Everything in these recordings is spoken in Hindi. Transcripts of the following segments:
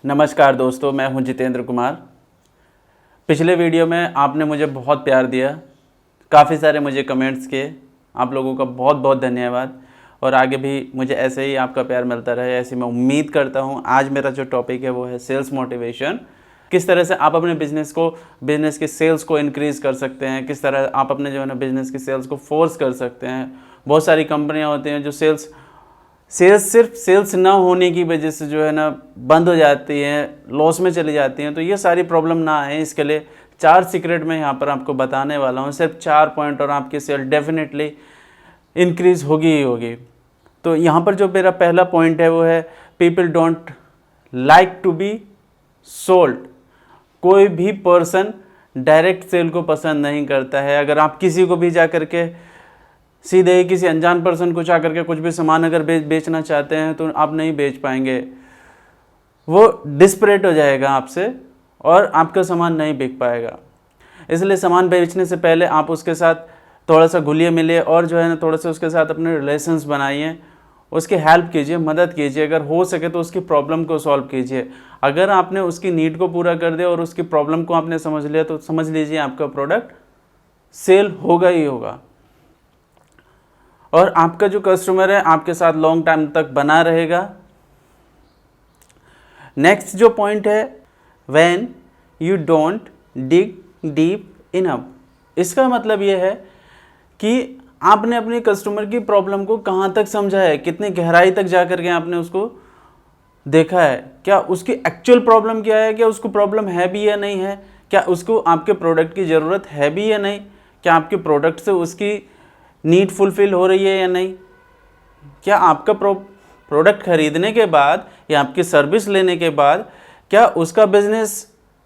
नमस्कार दोस्तों, मैं हूं जितेंद्र कुमार। पिछले वीडियो में आपने मुझे बहुत प्यार दिया, काफ़ी सारे मुझे कमेंट्स किए। आप लोगों का बहुत बहुत धन्यवाद और आगे भी मुझे ऐसे ही आपका प्यार मिलता रहे, ऐसी मैं उम्मीद करता हूं। आज मेरा जो टॉपिक है वो है सेल्स मोटिवेशन। किस तरह से आप अपने बिज़नेस के सेल्स को इंक्रीज़ कर सकते हैं, किस तरह आप अपने जो है ना बिज़नेस की सेल्स को फोर्स कर सकते हैं। बहुत सारी कंपनियाँ होती हैं जो सेल्स सिर्फ सेल्स ना होने की वजह से जो है ना बंद हो जाती हैं, लॉस में चली जाती हैं। तो ये सारी प्रॉब्लम ना आए, इसके लिए 4 सीक्रेट मैं यहाँ पर आपको बताने वाला हूँ। सिर्फ 4 पॉइंट और आपकी सेल डेफिनेटली इंक्रीज़ होगी ही होगी। तो यहाँ पर जो मेरा पहला पॉइंट है वो है people don't like to be sold. कोई भी पर्सन डायरेक्ट सेल को पसंद नहीं करता है। अगर आप किसी को भी जा करके सीधे ही किसी अनजान पर्सन को जाकर के कुछ भी सामान अगर बेचना चाहते हैं तो आप नहीं बेच पाएंगे। वो डिस्परेट हो जाएगा आपसे और आपका सामान नहीं बिक पाएगा। इसलिए सामान बेचने से पहले आप उसके साथ थोड़ा सा घुलिए मिलिए और जो है ना थोड़ा सा उसके साथ अपने रिलेशंस बनाइए, उसकी हेल्प कीजिए, मदद कीजिए। अगर हो सके तो उसकी प्रॉब्लम को सॉल्व कीजिए। अगर आपने उसकी नीड को पूरा कर दिया और उसकी प्रॉब्लम को आपने समझ लिया तो समझ लीजिए आपका प्रोडक्ट सेल होगा ही होगा और आपका जो कस्टमर है आपके साथ लॉन्ग टाइम तक बना रहेगा। नेक्स्ट जो पॉइंट है when you don't dig deep enough. इसका मतलब ये है कि आपने अपने कस्टमर की प्रॉब्लम को कहाँ तक समझा है, कितनी गहराई तक जा करके आपने उसको देखा है। क्या उसकी एक्चुअल प्रॉब्लम क्या है, क्या उसको प्रॉब्लम है भी या नहीं है, क्या उसको आपके प्रोडक्ट की ज़रूरत है भी या नहीं, क्या आपके प्रोडक्ट से उसकी नीड फुलफिल हो रही है या नहीं, क्या आपका प्रोडक्ट खरीदने के बाद या आपकी सर्विस लेने के बाद क्या उसका बिजनेस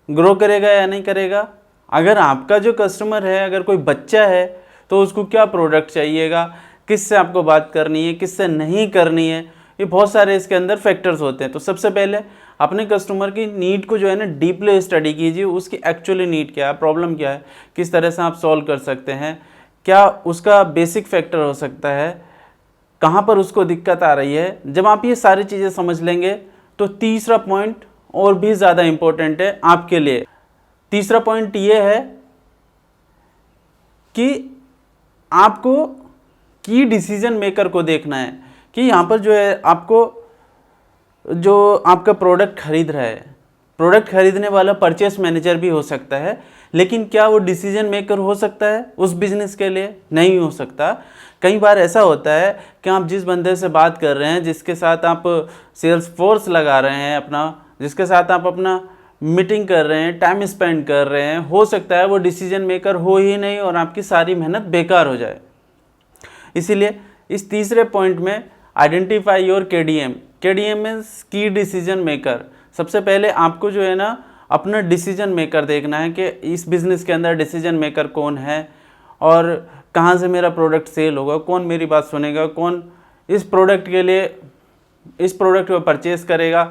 ग्रो करेगा या नहीं करेगा। अगर आपका जो कस्टमर है अगर कोई बच्चा है तो उसको क्या प्रोडक्ट चाहिएगा, किससे आपको बात करनी है, किससे नहीं करनी है। ये बहुत सारे इसके अंदर फैक्टर्स होते हैं। तो सबसे पहले अपने कस्टमर की नीड को जो है ना डीपली स्टडी कीजिए। उसकी एक्चुअली नीड क्या है, प्रॉब्लम क्या है, किस तरह से आप सॉल्व कर सकते हैं, क्या उसका बेसिक फैक्टर हो सकता है, कहाँ पर उसको दिक्कत आ रही है। जब आप ये सारी चीज़ें समझ लेंगे तो तीसरा पॉइंट और भी ज़्यादा इम्पोर्टेंट है आपके लिए। तीसरा पॉइंट ये है कि आपको की डिसीजन मेकर को देखना है कि यहाँ पर जो है आपको जो आपका प्रोडक्ट खरीद रहा है, प्रोडक्ट खरीदने वाला परचेस मैनेजर भी हो सकता है, लेकिन क्या वो डिसीजन मेकर हो सकता है उस बिज़नेस के लिए? नहीं हो सकता। कई बार ऐसा होता है कि आप जिस बंदे से बात कर रहे हैं, जिसके साथ आप सेल्स फोर्स लगा रहे हैं अपना, जिसके साथ आप अपना मीटिंग कर रहे हैं, टाइम स्पेंड कर रहे हैं, हो सकता है वो डिसीजन मेकर हो ही नहीं और आपकी सारी मेहनत बेकार हो जाए। इसीलिए इस तीसरे पॉइंट में identify your KDM। KDM means की डिसीजन मेकर। सबसे पहले आपको जो है ना अपना डिसीजन मेकर देखना है कि इस बिज़नेस के अंदर डिसीजन मेकर कौन है और कहाँ से मेरा प्रोडक्ट सेल होगा, कौन मेरी बात सुनेगा, कौन इस प्रोडक्ट के लिए इस प्रोडक्ट को परचेस करेगा।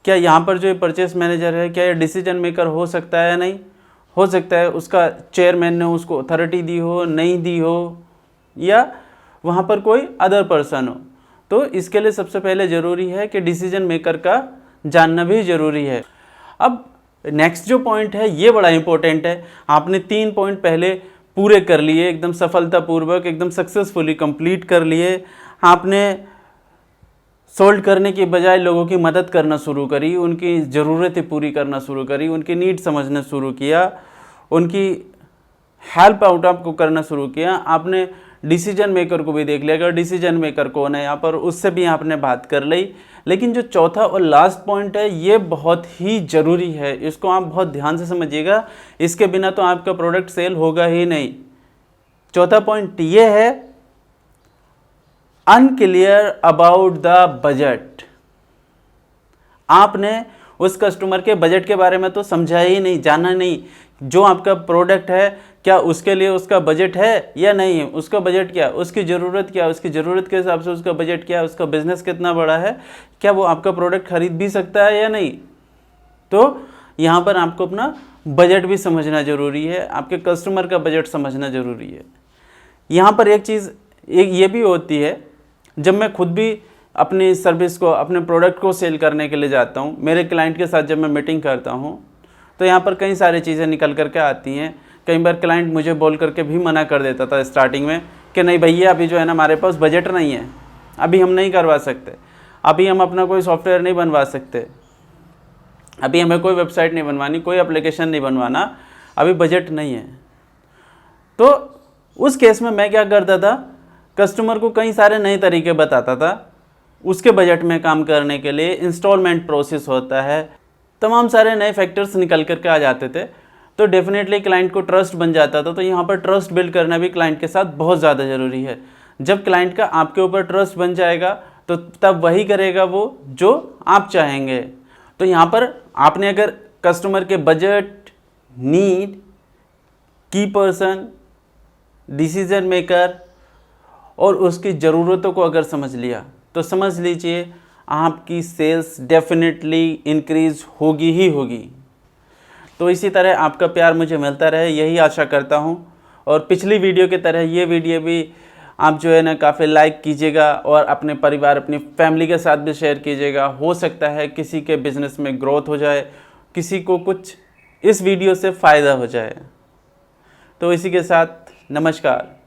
क्या यहाँ पर जो परचेस मैनेजर है क्या ये डिसीजन मेकर हो सकता है या नहीं हो सकता है। उसका चेयरमैन ने उसको अथॉरिटी दी हो, नहीं दी हो, या वहाँ पर कोई अदर पर्सन हो। तो इसके लिए सबसे पहले ज़रूरी है कि डिसीजन मेकर का जानना भी ज़रूरी है। अब नेक्स्ट जो पॉइंट है ये बड़ा इंपॉर्टेंट है। आपने 3 पॉइंट पहले पूरे कर लिए, एकदम सफलतापूर्वक, एकदम सक्सेसफुली कंप्लीट कर लिए। आपने सोल्व करने के बजाय लोगों की मदद करना शुरू करी, उनकी ज़रूरतें पूरी करना शुरू करी, उनकी नीड समझना शुरू किया, उनकी हेल्प आउट आपको करना शुरू किया। आपने डिसीजन मेकर को भी देख लिया, अगर डिसीजन मेकर कौन है यहाँ पर, उससे भी आपने बात कर ली। लेकिन जो चौथा और लास्ट पॉइंट है ये बहुत ही ज़रूरी है, इसको आप बहुत ध्यान से समझिएगा। इसके बिना तो आपका प्रोडक्ट सेल होगा ही नहीं। चौथा पॉइंट ये है अनक्लियर अबाउट द बजट। आपने उस कस्टमर के बजट के बारे में तो समझा ही नहीं, जाना नहीं। जो आपका प्रोडक्ट है क्या उसके लिए उसका बजट है या नहीं है, उसका बजट क्या, उसकी ज़रूरत क्या, उसकी ज़रूरत के हिसाब से उसका बजट क्या, उसका बिजनेस कितना बड़ा है, क्या वो आपका प्रोडक्ट खरीद भी सकता है या नहीं। तो यहाँ पर आपको अपना बजट भी समझना ज़रूरी है, आपके कस्टमर का बजट समझना ज़रूरी है। यहाँ पर एक चीज़ ये भी होती है, जब मैं खुद भी अपनी सर्विस को, अपने प्रोडक्ट को सेल करने के लिए जाता हूँ, मेरे क्लाइंट के साथ जब मैं मीटिंग करता हूँ तो यहाँ पर कई सारी चीज़ें निकल करके आती हैं। कई बार क्लाइंट मुझे बोल करके भी मना कर देता था स्टार्टिंग में कि नहीं भैया अभी जो है ना हमारे पास बजट नहीं है, अभी हम नहीं करवा सकते, अभी हम अपना कोई सॉफ्टवेयर नहीं बनवा सकते, अभी हमें कोई वेबसाइट नहीं बनवानी, कोई एप्लीकेशन नहीं बनवाना, अभी बजट नहीं है। तो उस केस में मैं क्या करता था, कस्टमर को कई सारे नए तरीके बताता था उसके बजट में काम करने के लिए। इंस्टॉलमेंट प्रोसेस होता है, तमाम सारे नए फैक्टर्स निकल करके आ जाते थे, तो डेफिनेटली क्लाइंट को ट्रस्ट बन जाता था। तो यहाँ पर ट्रस्ट बिल्ड करना भी क्लाइंट के साथ बहुत ज़्यादा ज़रूरी है। जब क्लाइंट का आपके ऊपर ट्रस्ट बन जाएगा तो तब वही करेगा वो जो आप चाहेंगे। तो यहाँ पर आपने अगर कस्टमर के बजट, नीड, की पर्सन, डिसीजन मेकर और उसकी ज़रूरतों को अगर समझ लिया तो समझ लीजिए आपकी सेल्स डेफिनेटली इंक्रीज़ होगी ही होगी। तो इसी तरह आपका प्यार मुझे मिलता रहे, यही आशा करता हूँ। और पिछली वीडियो की तरह ये वीडियो भी आप जो है ना काफ़ी लाइक कीजिएगा और अपने परिवार, अपनी फैमिली के साथ भी शेयर कीजिएगा। हो सकता है किसी के बिज़नेस में ग्रोथ हो जाए, किसी को कुछ इस वीडियो से फ़ायदा हो जाए। तो इसी के साथ नमस्कार।